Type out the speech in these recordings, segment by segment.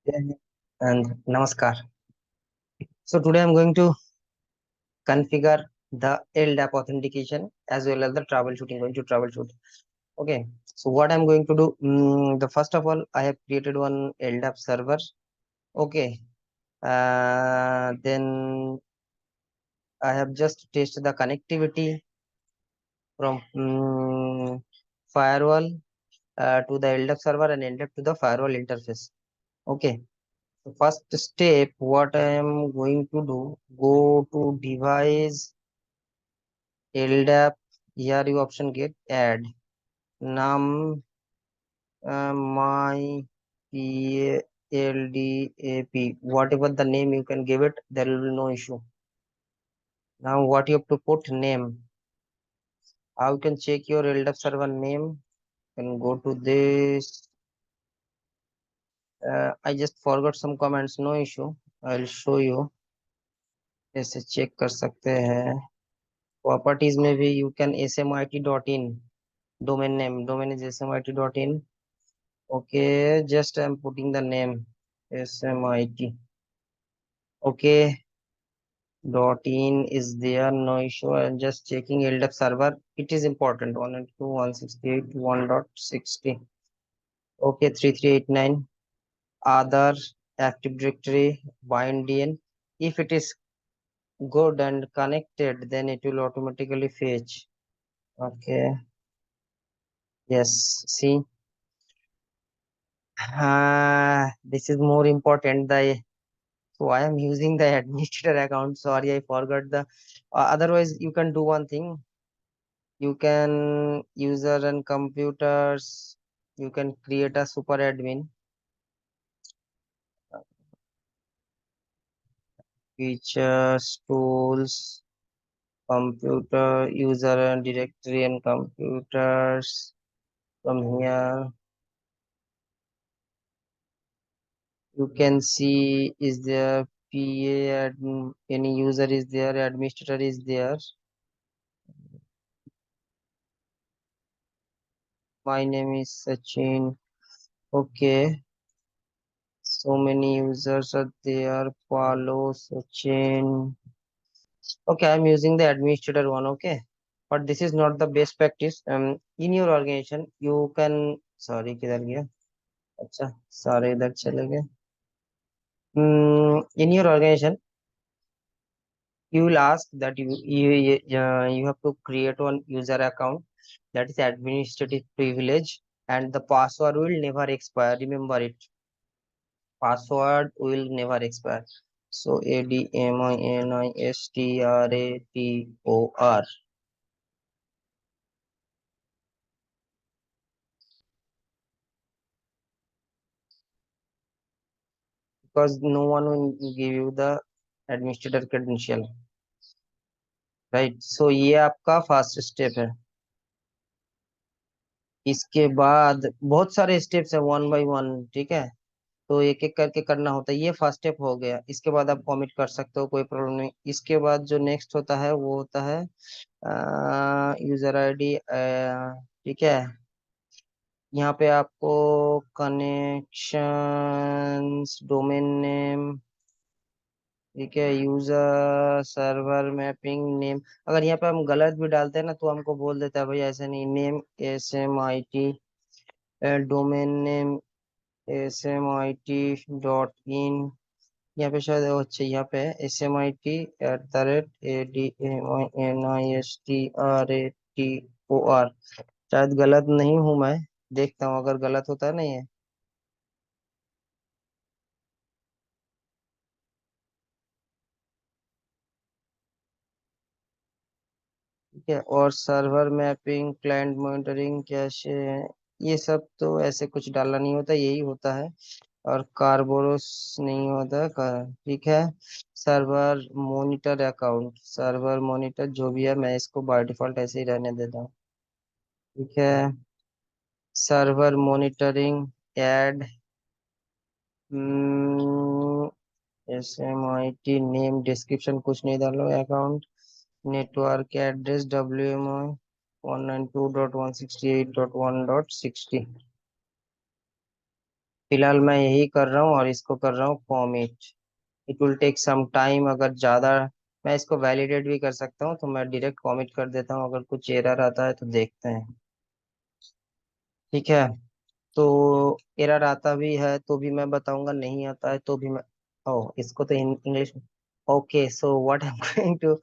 And Namaskar. So today I'm going to configure the LDAP authentication as well as the troubleshooting. Going to troubleshoot. Okay. So what I'm going to do, the first of all, I have created one LDAP server. Okay. Then I have just tested the connectivity from firewall to the LDAP server and LDAP to the firewall interface. Okay. So first step, what I am going to do, go to device LDAP. Here you option get add num my LDAP, whatever the name you can give it, there will be no issue. Now what you have to put name, how you can check your LDAP server name, you can go to this. I just forgot some comments, no issue, I'll show you ऐसे check कर सकते हैं. Properties में भी you can smit.in domain name, domain is smit.in. Okay, just I'm putting the name smit. Okay, dot in is there, no issue. I'm just checking LDAP server. It is important. 192.168.1.60. Okay, 3389. Other Active Directory bind in. If it is good and connected, then it will automatically fetch. Okay. Yes. See. This is more important. So I am using the administrator account. Sorry, I forgot the. Otherwise, you can do one thing. You can user and computers. You can create a super admin. Features, tools, computer, user and directory and computers. From here, you can see is there PA admin, any user is there, administrator is there. My name is Sachin. Okay, so many users are there. Follow Sachin. Okay, I'm using the administrator one. Okay, but this is not the best practice. In your organization, you can. Sorry, किधर गया? अच्छा, सारे इधर चले गए. In your organization, you will ask that you have to create one user account, that is administrative privilege, and the password will never expire. Remember it. Password will never expire. So ADMINISTRATOR, because no one will give you the administrator credential, right? So ये आपका first step है. इसके बाद बहुत सारे steps है, one by one. ठीक है, तो एक एक करके करना होता है. ये फर्स्ट स्टेप हो गया. इसके बाद आप कमिट कर सकते हो, कोई प्रॉब्लम नहीं. इसके बाद जो नेक्स्ट होता है वो होता है यूजर आईडी. ठीक है, यहाँ पे आपको कनेक्शंस, डोमेन नेम, ठीक है, यूजर सर्वर मैपिंग नेम. अगर यहाँ पे हम गलत भी डालते हैं ना तो हमको बोल देता है भाई ऐसे नहीं. Name SMIT, domain name SMIT.in. यहाँ पे शायद अच्छा, यहाँ पे SMIT@ADMINISTRATOR. शायद गलत नहीं हूँ मैं, देखता हूँ अगर गलत होता है ना ये. ठीक है, और server mapping, client monitoring, cache, ये सब तो ऐसे कुछ डालना नहीं होता, यही होता है. और कार्बोरस नहीं होता है ठीक है. Server monitor account, server monitor जो भी है, मैं इसको बाय डिफॉल्ट ऐसे ही रहने देता हूँ. ठीक है, server monitoring add SMIT name, description कुछ नहीं डालो. Account network address WMI 192.168.1.60. फिलहाल मैं यही कर रहा हूँ और इसको कर रहा हूँ commit. It will take some time. अगर ज्यादा मैं इसको वैलिडेट भी कर सकता हूँ तो मैं डायरेक्ट कॉमिट कर देता हूँ, अगर कुछ एरर आता है तो देखते हैं। ठीक है, तो एरर आता भी है तो भी मैं बताऊंगा, नहीं आता है तो भी मैं। ओ, इसको तो इंग्लिश में। Okay, so what I am going to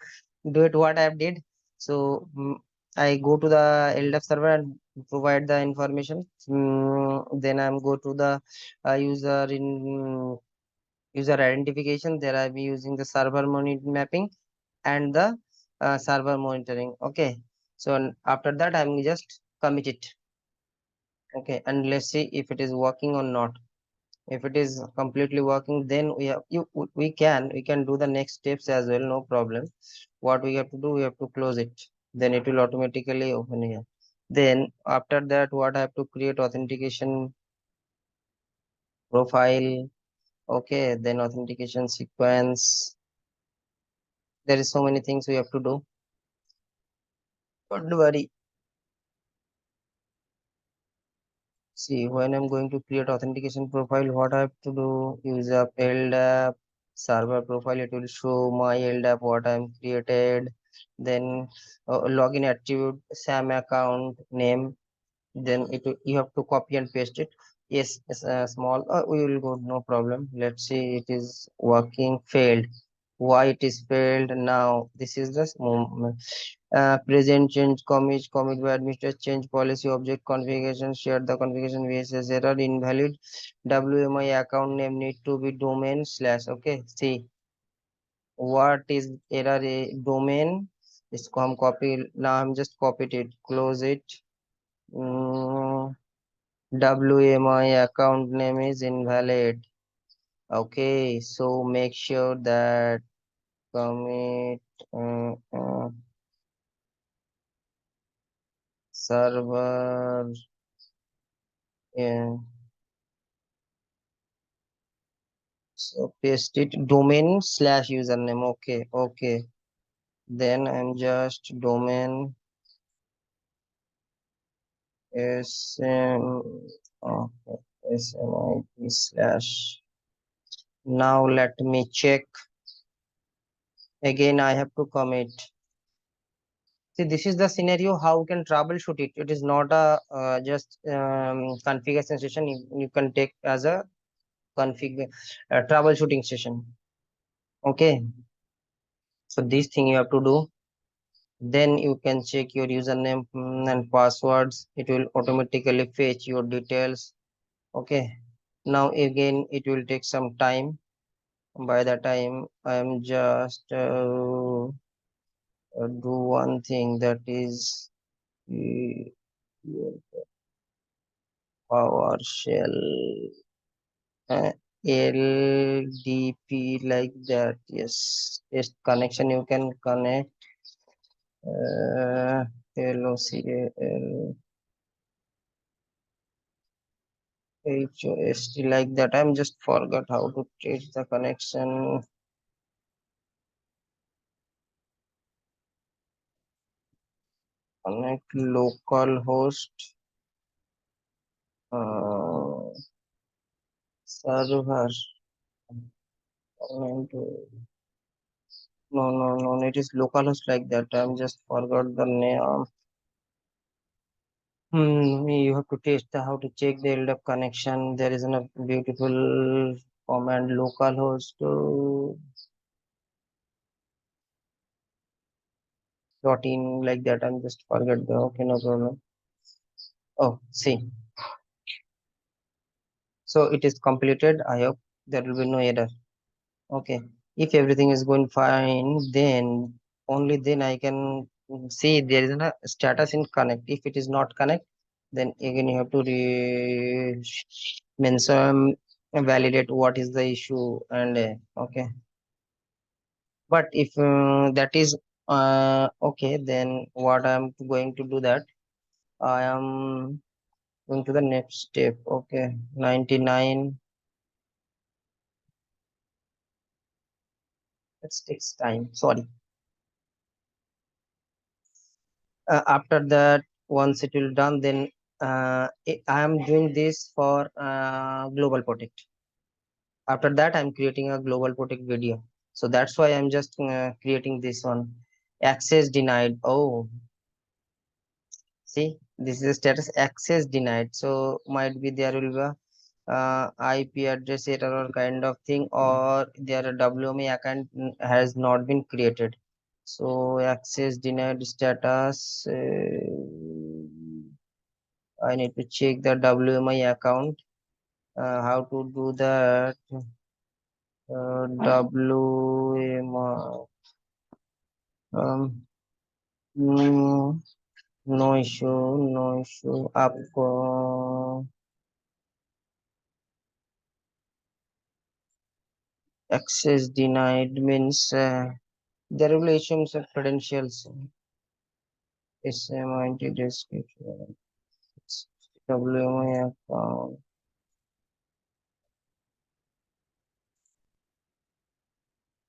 do it, what I did. So I go to the LDAP server and provide the information. Then I'm go to the user in user identification. There I'll be using the server mapping and the server monitoring. Okay, so after that I'm just commit it. Okay, and let's see if it is working or not. If it is completely working, then we can do the next steps as well, no problem. What we have to do, we have to close it, then it will automatically open here. Then after that, what I have to create authentication profile. Okay, then authentication sequence. There is so many things we have to do. Don't worry. See, when I'm going to create authentication profile, what I have to do, use a LDAP server profile. It will show my LDAP what I'm created. Then login attribute, SAM account name. Then you have to copy and paste it. Yes, it's small. We will go, no problem. Let's see, it is working. Failed. Why it is failed now? This is the moment. Present change commit by administrator change policy object configuration share the configuration vs error invalid WMI account name need to be domain slash. Okay, see what is error a domain. इसको हम copy, now I'm just copied it, close it. WMI account name is invalid. Okay, so make sure that commit server, yeah. So paste it, domain slash username. Okay, okay. Then I'm just domain sm okay, smit slash. Now let me check. Again, I have to commit. See, this is the scenario how you can troubleshoot it. It is not a just configuration session. You can take as a config troubleshooting session. Okay, so this thing you have to do. Then you can check your username and passwords. It will automatically fetch your details. Okay, now again it will take some time. By the time I am just do one thing, that is PowerShell LDP like that. Yes, test connection you can connect LOCAL HOST like that. I'm just forgot how to change the connection. Connect local host server. Connect- No, no, no, it is localhost like that. I'm just forgot the name. You have to test how to check the LDAP connection. There is a beautiful command localhost dot in like that. I'm just forget the, okay, no problem. Oh, see. So it is completed. I hope there will be no error. Okay. If everything is going fine, then only then I can see there is a status in connect. If it is not connect, then again you have to mention validate what is the issue and okay. But if that is okay, then what I'm going to do that I am going to the next step. Okay, 99. It takes time. Sorry. After that, once it will done, then I am doing this for global protect. After that, I'm creating a global protect video. So that's why I'm just creating this one. Access denied. Oh, see, this is status access denied. So might be there will be a IP address error or kind of thing, or their WMA account has not been created. So access denied status. I need to check the WMI account. How to do that? WMI. Um, mm, no issue, no issue. आपको access denied means there will be issues of credentials. SMIT description. WMI account.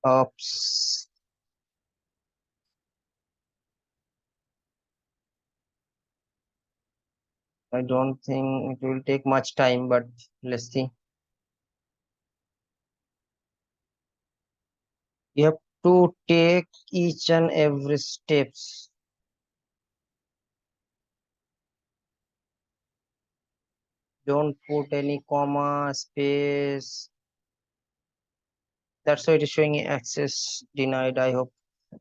Ops. I don't think it will take much time, but let's see. You have to take each and every steps. Don't put any comma, space. That's why it is showing access denied. I hope.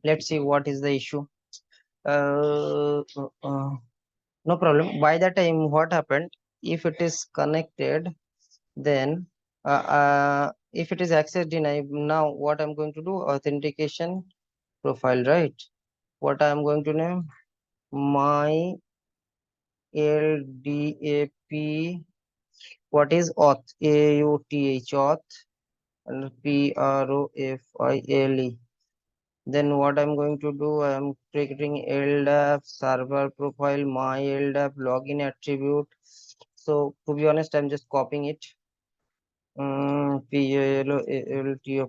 Let's see what is the issue. Uh, uh, uh, no problem. By the time, what happened? If it is connected, then if it is access denied, now what I'm going to do? Authentication profile, right? What I'm going to name? My LDAP. What is auth? AUTH auth and PROFILE. Then what I'm going to do, I'm creating LDAP server profile, my LDAP login attribute. So to be honest, I'm just copying it. PALO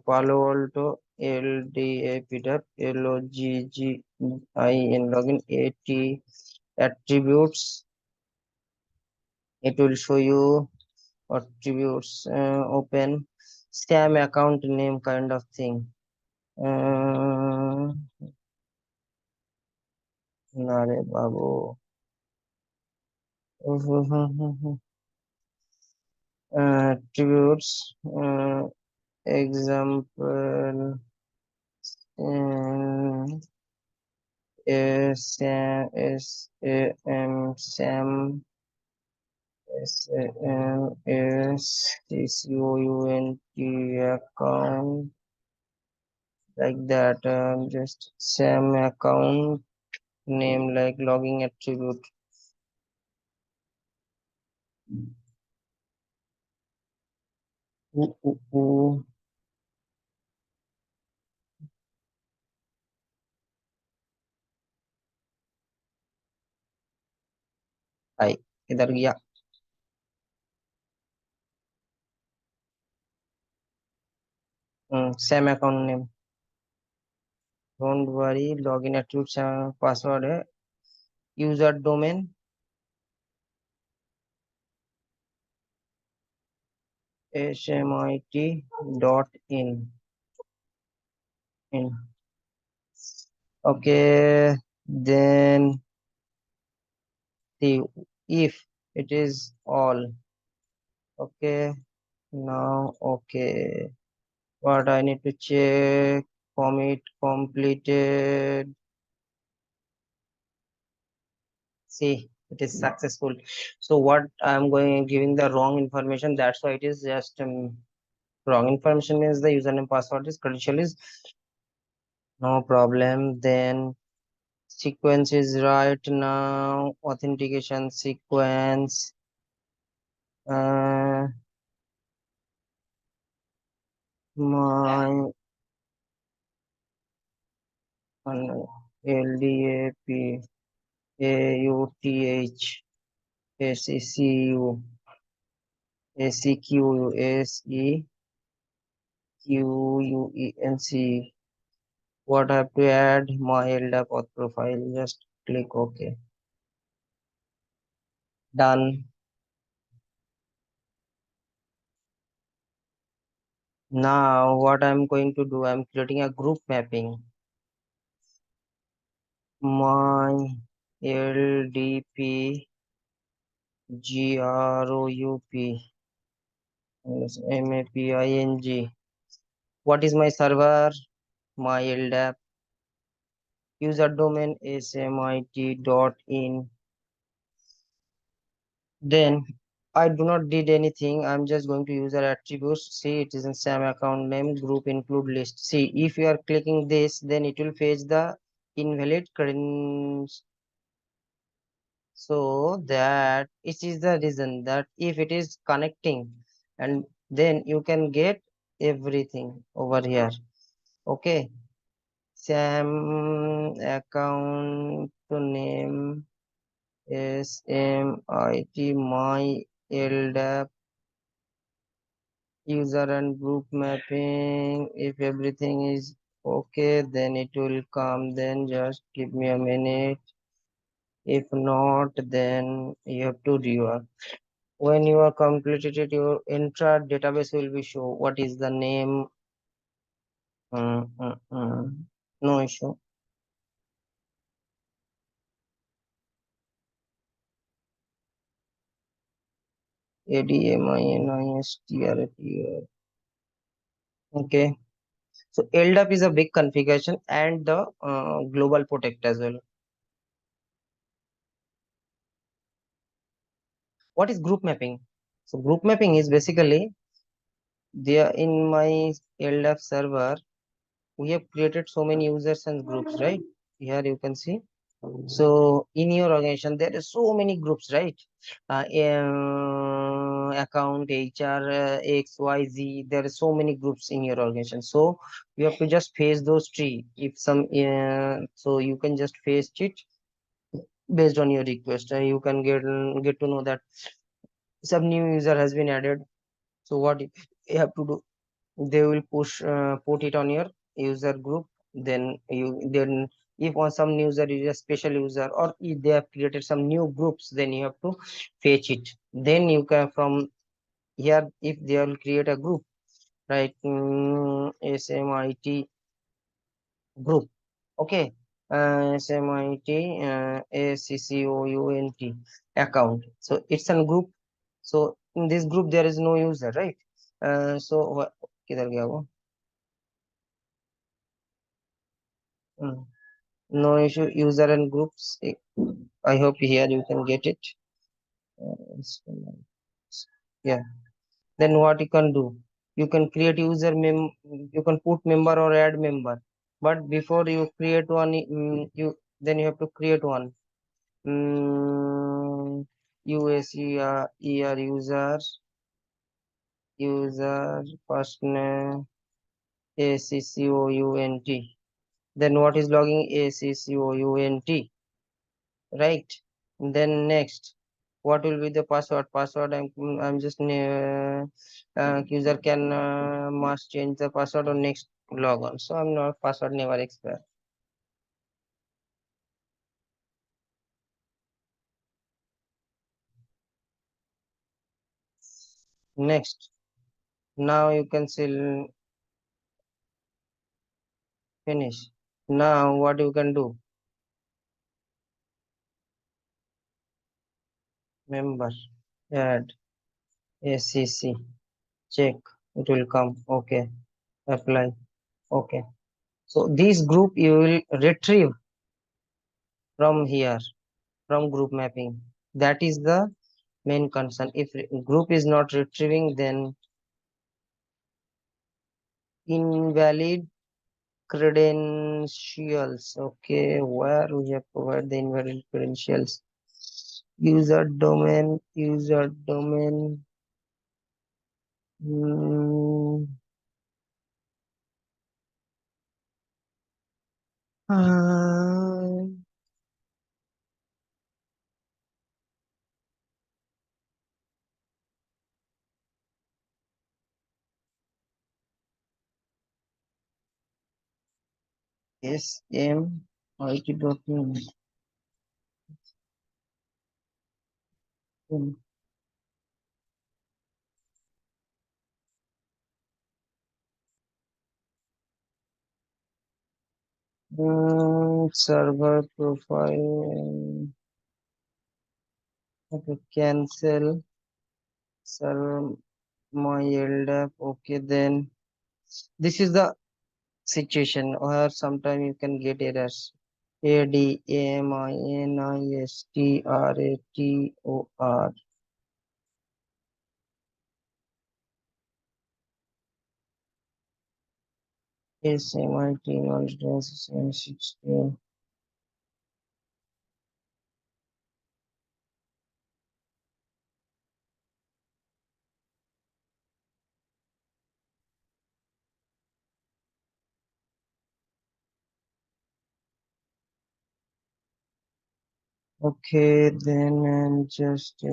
Palo Alto LDAP LOGGIN login AT attributes. It will show you attributes. Open scam account name kind of thing. না রে বাবু attributes example SAM SAMSTCOUNT account like that. Just SAM account name like logging attribute. Ooh, ooh, ooh. आई इधर गया SAM account name. Don't worry, login attributes password है user domain smit.in. Okay, then see if it is all okay. Now okay, what I need to check? Commit completed. See, it is successful. So what I'm going giving the wrong information. That's why it is just wrong information is the username password is credential is no problem. Then sequence is right now. Authentication sequence. Uh, my LDAP AUTH SECU SEQUENC. What I have to add? My LDAP auth profile. Just click OK. Done. Now what I'm going to do, I'm creating a group mapping. My LDP GROUP MAPING. What is my server? My LDAP user domain smit.in. Then I do not did anything. I'm just going to user attributes. See, it is in same account name group include list. See, if you are clicking this, then it will fetch the invalid credentials. So that it is the reason that if it is connecting, and then you can get everything over here. Okay. Sam account name SMIT my LDAP user and group mapping. If everything is okay, then it will come. Then just give me a minute. If not, then you have to rework. When you are completed it, your intra database will be show what is the name. No issue. ADMINISTRAT. Okay. So LDAP is a big configuration and the global protect as well. What is group mapping? So group mapping is basically there in my LDAP server. We have created so many users and groups, right? Here you can see. So in your organization, there are so many groups, right? Account, HR, XYZ. There are so many groups in your organization. So you have to just face those three. If some, so you can just face it based on your request. You can get to know that some new user has been added. So what you have to do? They will put it on your user group. Then if on some user is a special user, or if they have created some new groups, then you have to fetch it. Then you can from here, if they will create a group, right? SMIT group. Okay. SMIT ACCOUNT account. So it's a group. So in this group there is no user, right? So किधर गया वो? Hmm. No issue. User and groups. I hope here you can get it. Yeah. Then what you can do? You can create user you can put member or add member. But before you create one, you then you have to create one. USER user first name ACCOUNT. Then what is logging? ACCOUNT, right? Then next, what will be the password? Password, I'm just user can must change the password on next logon. So I'm not password never expire. Next, now you can still finish. Now what you can do? Member, add ACC, check, it will come. Okay, apply. Okay. So this group you will retrieve from here, from group mapping. That is the main concern. If group is not retrieving, then invalid credentials. Okay, where we have provided the invalid credentials? User domain. Hmm. Uh, SMIT.in. Server profile. Okay, cancel. Server my LDAP. Okay, then this is the situation where sometime you can get errors. ADMINISTRATOR. SMIT 116. Okay, then I'm just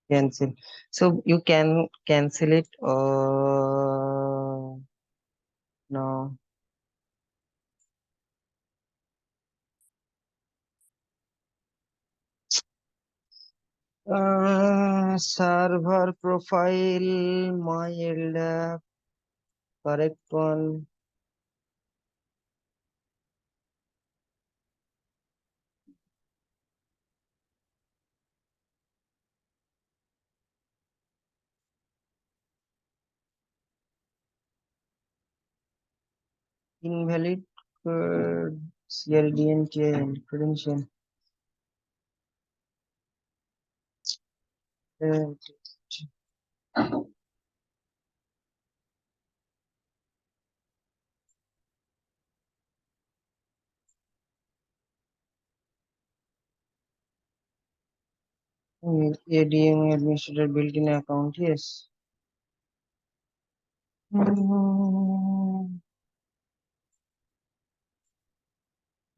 cancel. So you can cancel it. No. Server profile, my LDAP, correct one. Invalid CLDNK credential. Uh, ADM administrator built-in account. Yes.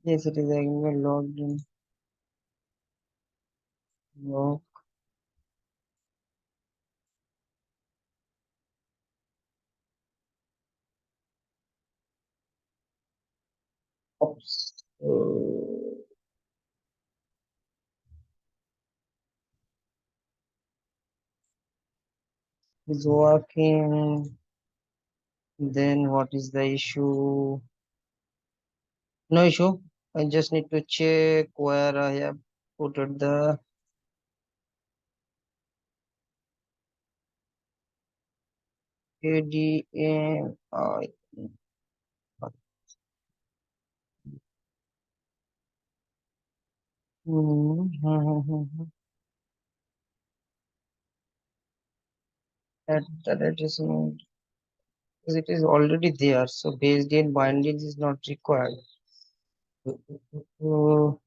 Yes, it is again logged in. No. Oops. Is working. Then what is the issue? No issue. I just need to check where I have put it the ADMI. That that is because it is already there. So based in bindings is not required. So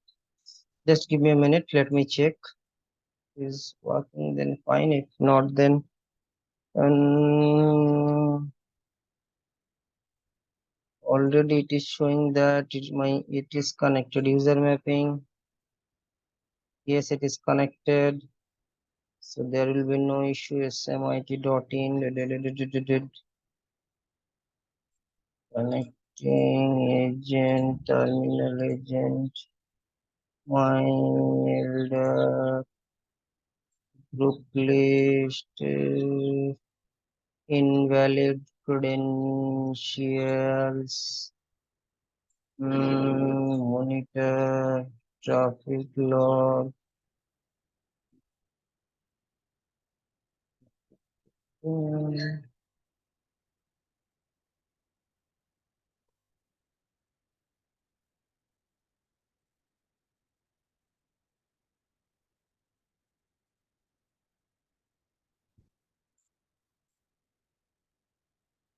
just give me a minute. Let me check. Is working then fine. If not, then already it is showing that it is connected. User mapping. Yes, it is connected. So there will be no issue. SMIT.in. Connecting agent, terminal agent, mild group list, invalid credentials, monitor, traffic log, mm,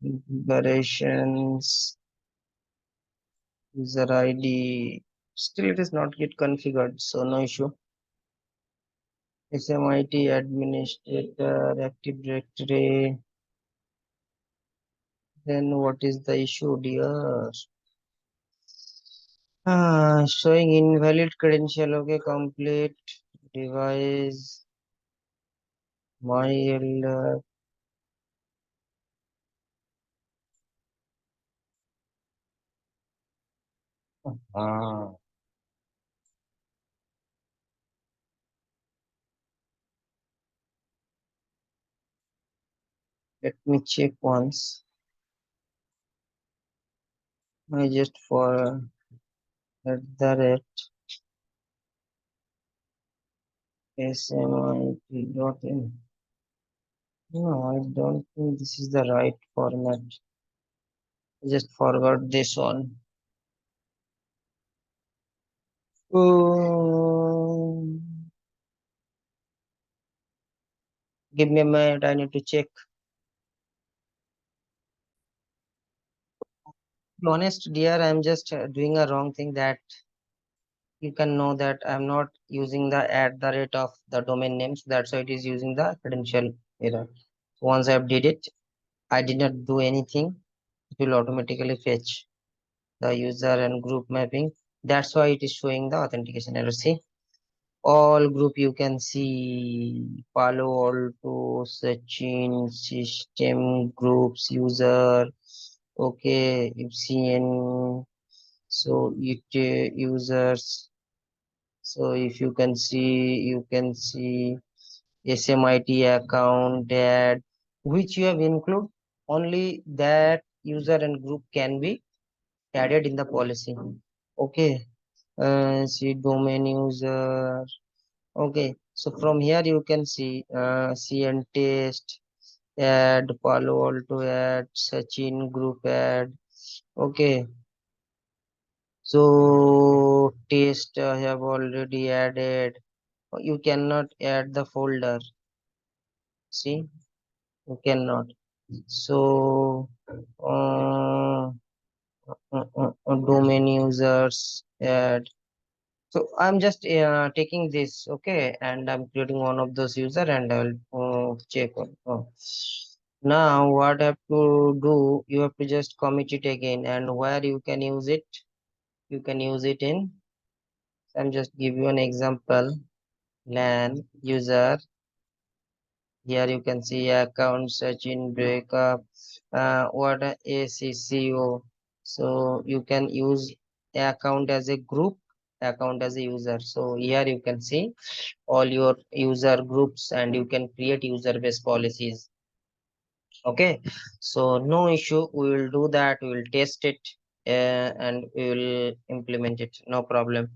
configurations, user ID. Still, it is not yet configured, so no issue. SMIT administrator, Active Directory. Then what is the issue, dear? Showing invalid credential. Okay, complete device. My uh, Let me check once. I just for at the rate smit.in. No, I don't think this is the right format. I just forgot this one. Um, Give me a minute. I need to check. To be honest, dear, I'm just doing a wrong thing that you can know that I'm not using the at the rate of the domain names. That's why it is using the credential error. Once I've did it, I did not do anything. It will automatically fetch the user and group mapping. That's why it is showing the authentication error. See, all group you can see Palo Alto, Sachin, system groups, user. Okay, FCN. So it users. So if you can see SMIT account that which you have include only that user and group can be added in the policy. Okay, see domain user. Okay, so from here you can see CN test, add Palo Alto, add Sachin group, add. Okay, so test I have already added. You cannot add the folder. See, you cannot. So domain users add. So I'm just taking this, okay, and I'm creating one of those user and I'll check on. Now what I have to do, you have to just commit it again, and where you can use it, you can use it in. I'm just give you an example. LAN user. Here you can see account search in breakup. What a ACCO. So you can use account as a group, account as a user. So here you can see all your user groups and you can create user based policies. Okay, so no issue. We will do that. We will test it and we will implement it. No problem.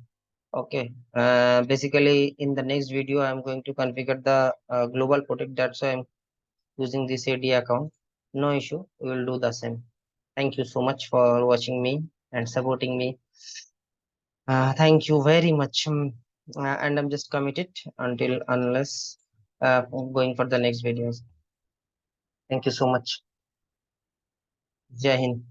Okay. Basically, in the next video, I'm going to configure the global protect. That's why I'm using this AD account. No issue. We will do the same. Thank you so much for watching me and supporting me. Thank you very much. And I'm just committed until unless going for the next videos. Thank you so much. Jai Hind.